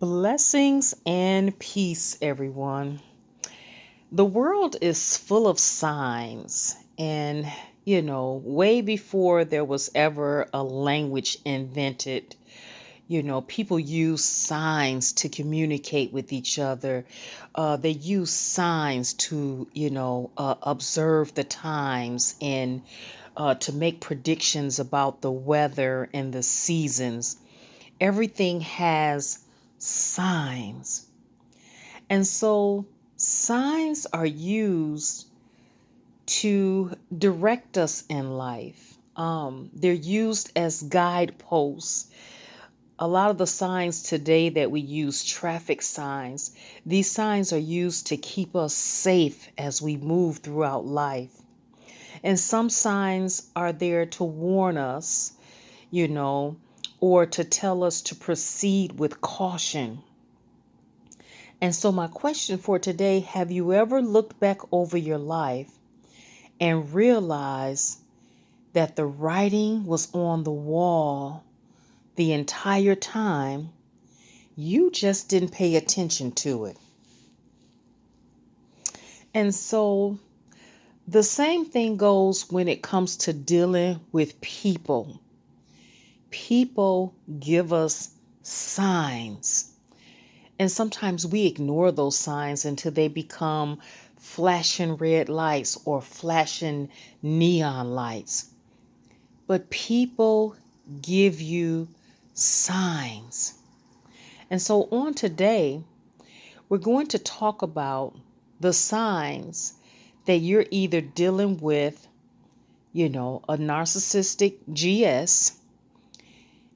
Blessings and peace, everyone. The world is full of signs, and way before there was ever a language invented, people use signs to communicate with each other. They use signs to, observe the times and to make predictions about the weather and the seasons. Everything has signs. And so signs are used to direct us in life. They're used as guideposts. A lot of the signs today that we use, traffic signs, these signs are used to keep us safe as we move throughout life. And some signs are there to warn us, you know, or to tell us to proceed with caution. And so, my question for today, have you ever looked back over your life and realized that the writing was on the wall the entire time? You just didn't pay attention to it. And so, the same thing goes when it comes to dealing with people. People give us signs. And sometimes we ignore those signs until they become flashing red lights or flashing neon lights. But people give you signs. And so on today, we're going to talk about the signs that you're either dealing with, a narcissistic GS.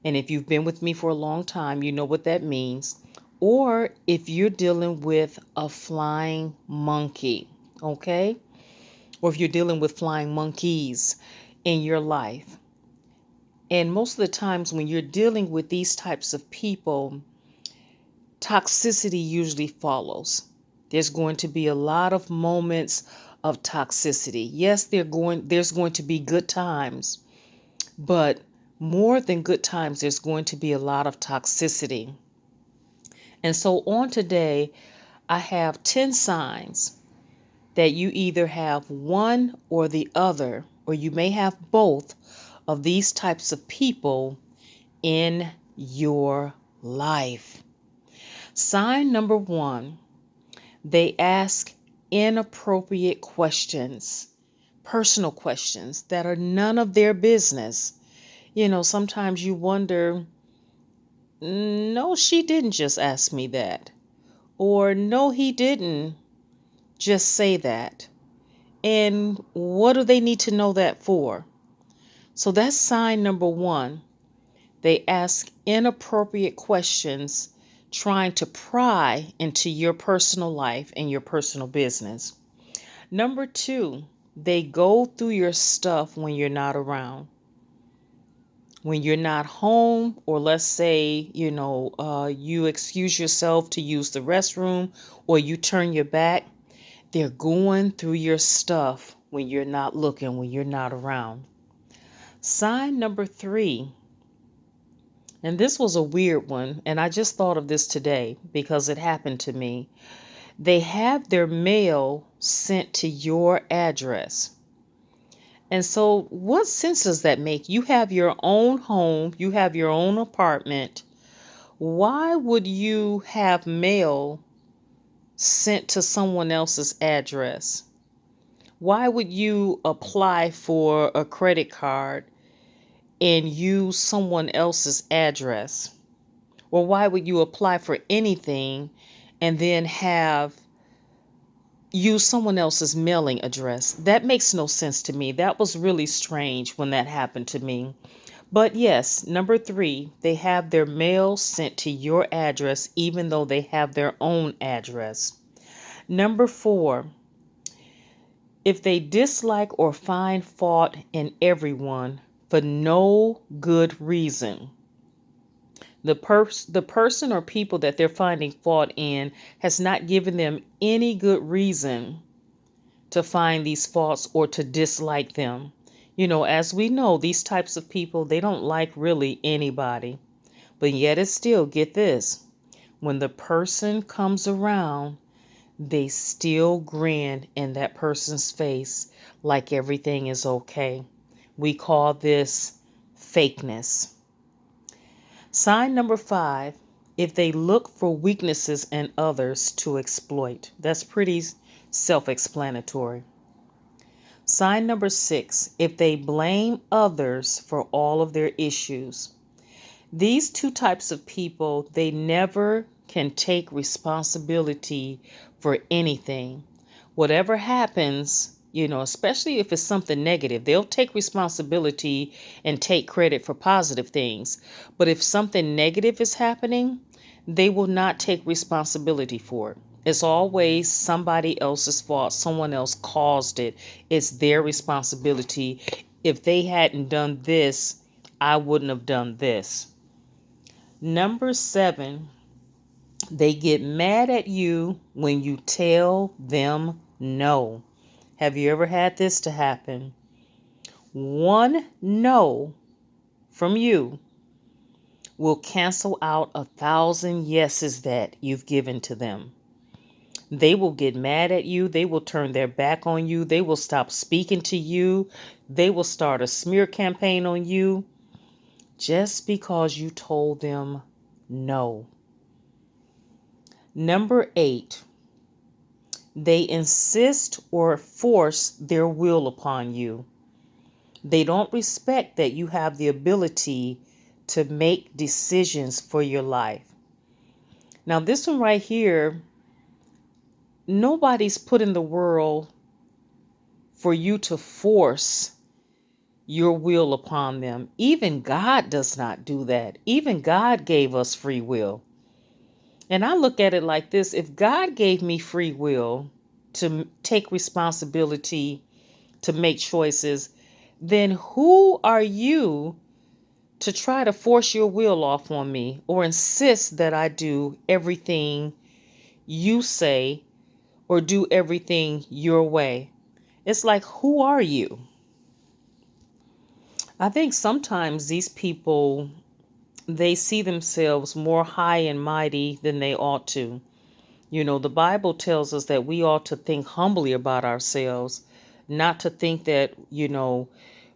And if you've been with me for a long time, you know what that means. Or if you're dealing with a flying monkey, okay? Or if you're dealing with flying monkeys in your life. And most of the times when you're dealing with these types of people, toxicity usually follows. There's going to be a lot of moments of toxicity. Yes, there's going to be good times, but more than good times, there's going to be a lot of toxicity. And so on today, I have 10 signs that you either have one or the other, or you may have both of these types of people in your life. Sign number one, they ask inappropriate questions, personal questions that are none of their business. Sometimes you wonder, no, she didn't just ask me that. Or no, he didn't just say that. And what do they need to know that for? So that's sign number one. They ask inappropriate questions, trying to pry into your personal life and your personal business. Number two, they go through your stuff when you're not around. When you're not home, or let's say, you excuse yourself to use the restroom or you turn your back, they're going through your stuff when you're not looking, when you're not around. Sign number three, and this was a weird one, and I just thought of this today because it happened to me. They have their mail sent to your address. And so, what sense does that make? You have your own home, you have your own apartment. Why would you have mail sent to someone else's address? Why would you apply for a credit card and use someone else's address? Or why would you apply for anything and then use someone else's mailing address? That makes no sense to me. That was really strange when that happened to me. But yes, number three, they have their mail sent to your address even though they have their own address. Number four, if they dislike or find fault in everyone for no good reason. The person or people that they're finding fault in has not given them any good reason to find these faults or to dislike them. As we know, these types of people, they don't like really anybody. But yet it's still, get this, When the person comes around, they still grin in that person's face like everything is okay. We call this fakeness. Sign number 5, if they look for weaknesses in others to exploit. That's pretty self-explanatory. Sign number 6, if they blame others for all of their issues. These two types of people, they never can take responsibility for anything. Whatever happens, especially if it's something negative, they'll take responsibility and take credit for positive things. But if something negative is happening, they will not take responsibility for it. It's always somebody else's fault. Someone else caused it. It's their responsibility. If they hadn't done this, I wouldn't have done this. Number 7, they get mad at you when you tell them no. Have you ever had this to happen? One no from you will cancel out 1,000 yeses that you've given to them. They will get mad at you. They will turn their back on you. They will stop speaking to you. They will start a smear campaign on you just because you told them no. Number 8, they insist or force their will upon you. They don't respect that you have the ability to make decisions for your life. Now, this one right here, nobody's put in the world for you to force your will upon them. Even God does not do that. Even God gave us free will. And I look at it like this: if God gave me free will to take responsibility, to make choices, then who are you to try to force your will off on me or insist that I do everything you say or do everything your way? It's like, who are you? I think sometimes these people, they see themselves more high and mighty than they ought to. The Bible tells us that we ought to think humbly about ourselves, not to think that,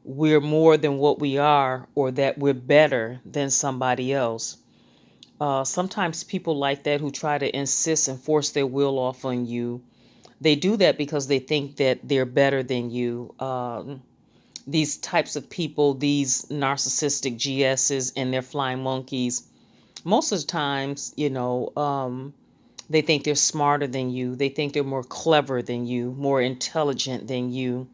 we're more than what we are or that we're better than somebody else. Sometimes people like that who try to insist and force their will off on you, they do that because they think that they're better than you. These types of people, these narcissistic GSs and their flying monkeys, most of the times, they think they're smarter than you. They think they're more clever than you, more intelligent than you.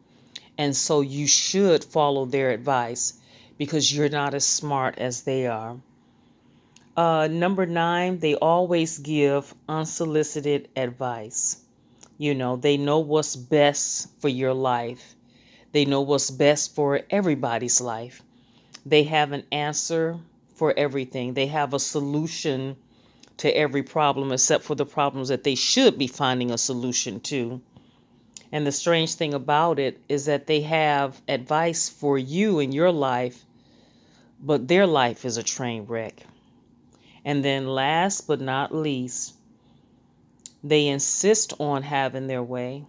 And so you should follow their advice because you're not as smart as they are. Number 9, they always give unsolicited advice. They know what's best for your life. They know what's best for everybody's life. They have an answer for everything. They have a solution to every problem except for the problems that they should be finding a solution to. And the strange thing about it is that they have advice for you in your life, but their life is a train wreck. And then last but not least, they insist on having their way.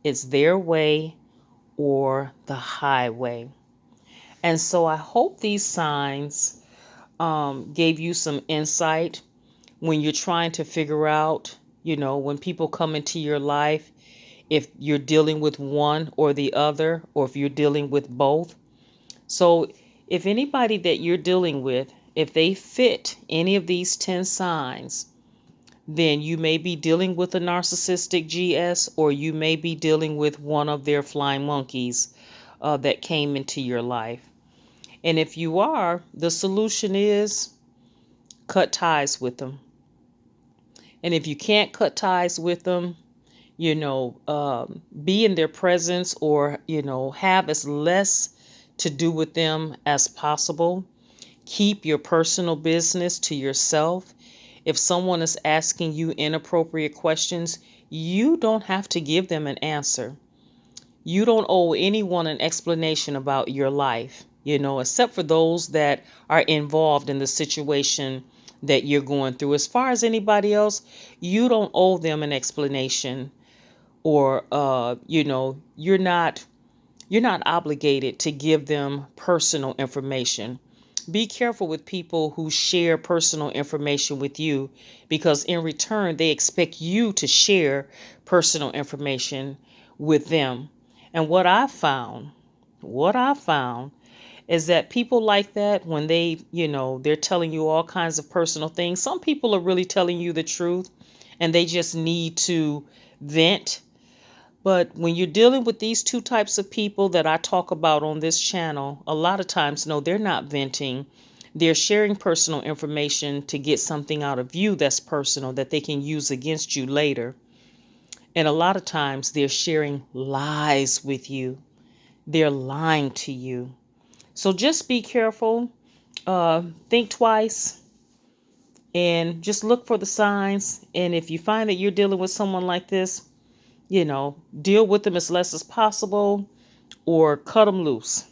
It's their way or the highway. And so I hope these signs gave you some insight when you're trying to figure out, when people come into your life, if you're dealing with one or the other, or if you're dealing with both. So if anybody that you're dealing with, if they fit any of these 10 signs, then you may be dealing with a narcissistic GS, or you may be dealing with one of their flying monkeys that came into your life. And if you are, the solution is cut ties with them. And if you can't cut ties with them, be in their presence, or, have as less to do with them as possible. Keep your personal business to yourself. If someone is asking you inappropriate questions, you don't have to give them an answer. You don't owe anyone an explanation about your life, except for those that are involved in the situation that you're going through. As far as anybody else, you don't owe them an explanation, or you're not obligated to give them personal information. Be careful with people who share personal information with you, because in return they expect you to share personal information with them. And what I found is that people like that, when they're telling you all kinds of personal things, some people are really telling you the truth and they just need to vent. But when you're dealing with these two types of people that I talk about on this channel, a lot of times, no, they're not venting. They're sharing personal information to get something out of you that's personal that they can use against you later. And a lot of times they're sharing lies with you. They're lying to you. So just be careful. Think twice and just look for the signs. And if you find that you're dealing with someone like this, deal with them as less as possible or cut them loose.